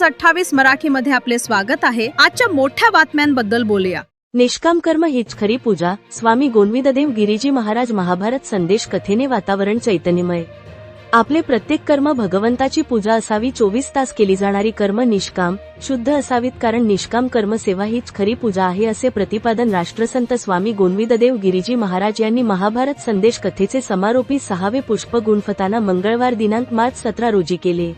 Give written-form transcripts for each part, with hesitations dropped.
News 28 मराठीमध्ये आपले स्वागत आहे। आजच्या मोठ्या बातम्यांबद्दल बोलूया। निष्काम कर्म हीच खरी पूजा। स्वामी गोविंददेव गिरीजी महाराज महाभारत संदेश कथेने वातावरण चैतन्यमय। आपले प्रत्येक कर्म भगवंताची पूजा असावी। 24 तास केली जाणारी कर्म निष्काम शुद्ध असावीत, कारण निष्काम कर्म सेवा हीच खरी पूजा आहे, असे प्रतिपादन राष्ट्रसंत स्वामी गोविंददेव गिरीजी महाराज यांनी महाभारत संदेश कथेचे समारोपी 6वे पुष्प गुणफताना मंगळवार दिनांक मार्च 17 रोजी केले।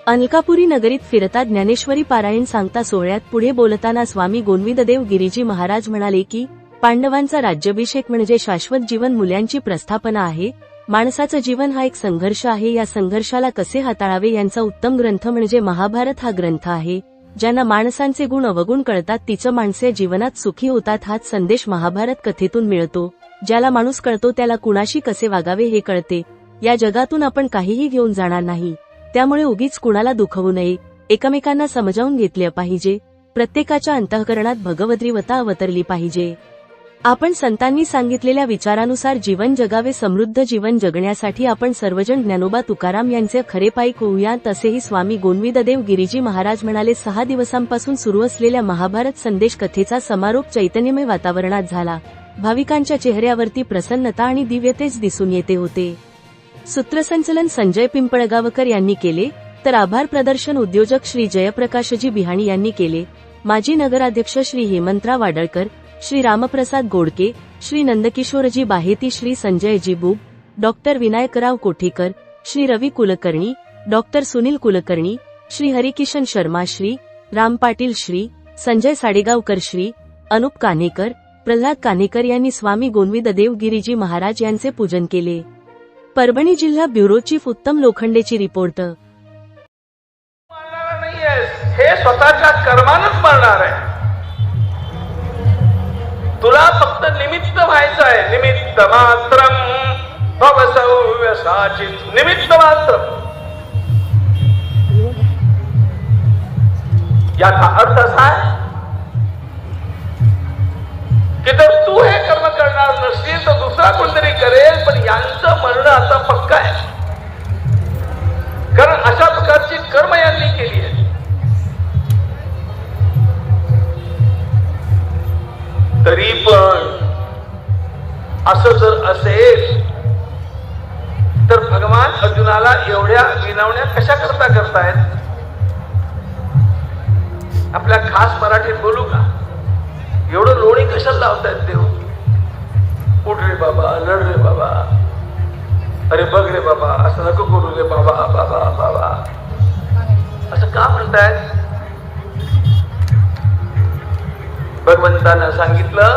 अलकापुरी नगरीत फिरता ज्ञानेश्वरी पारायण सांगता सोहळ्यात पुढे बोलताना स्वामी गोविंददेव गिरीजी महाराज म्हणाले की पांडवांचा राज्याभिषेक म्हणजे शाश्वत जीवन मूल्यांची प्रस्थापना आहे। माणसाचं जीवन हा एक संघर्ष आहे। या संघर्षाला कसे हाताळावे यांचा उत्तम ग्रंथ म्हणजे महाभारत हा ग्रंथ आहे। ज्यांना माणसांचे गुण अवगुण कळतात तीच माणसे जीवनात सुखी होतात, हाच संदेश महाभारत कथेतून मिळतो। ज्याला माणूस कळतो त्याला कुणाशी कसे वागावे हे कळते। या जगातून आपण काहीही घेऊन जाणार नाही, त्यामुळे उगीच कुणाला दुखवू नये, एकमेकांना समजावून घेतले पाहिजे। प्रत्येकाच्या अंतःकरणात भगवद्गीता अवतरली पाहिजे। आपण संतांनी सांगितलेल्या विचारानुसार जीवन जगावे। समृद्ध जीवन जगण्यासाठी आपण सर्वजण ज्ञानोबा तुकाराम यांचे खरे पाईक होऊयात, असेही स्वामी गोविंददेव गिरीजी महाराज म्हणाले। 6 दिवसांपासून सुरू असलेल्या महाभारत संदेश कथेचा समारोप चैतन्यमय वातावरणात झाला। भाविकांच्या चेहऱ्यावरती प्रसन्नता आणि दिव्यतेज दिसून येते होते। सूत्रसंचलन संजय पिंपळगावकर यांनी केले, तर आभार प्रदर्शन उद्योजक श्री जयप्रकाशजी बिहाणी यांनी केले। माजी नगराध्यक्ष श्री हेमंतराव वाडळकर, श्री रामप्रसाद गोडके, श्री नंदकिशोरजी बाहेती, श्री संजयजी बुब, डॉक्टर विनायकराव कोठेकर, श्री रवी कुलकर्णी, डॉक्टर सुनील कुलकर्णी, श्री हरिकिशन शर्मा, श्री राम पाटील, श्री संजय साडेगावकर, श्री अनुप कान्हेकर, प्रल्हाद कान्हेकर यांनी स्वामी गोविंददेव गिरीजी महाराज यांचे पूजन केले। परभणी जिल्हा ब्युरो चीफ उत्तम लोखंडेची रिपोर्ट। हे स्वतःच्या कर्मानच मरणार आहे। तुला फक्त निमित्त व्हायचं आहे। निमित्त मात्रम भवसव्यसाची, निमित्त मात्र। याचा अर्थ असा आहे की जर तू हे कर्म करणार नसशील तर दुसरा कोणतरी करेल, पण यांचं मरण आता पक्का आहे, कारण अशा प्रकारची कर्म यांनी केली आहे। तरी पण असं जर असेल तर भगवान अर्जुनाला एवढ्या विनवण्या कशा करतायत? आपल्या खास मराठीत बोलू का? एवढं लोणी कशाला लावतायत देव? उठ रे बाबा, लढ रे बाबा, अरे बघ रे बाबा, असं नको करू रे बाबा, बाबा बाबा असं का म्हणतायत? भगवंतानं सांगितलं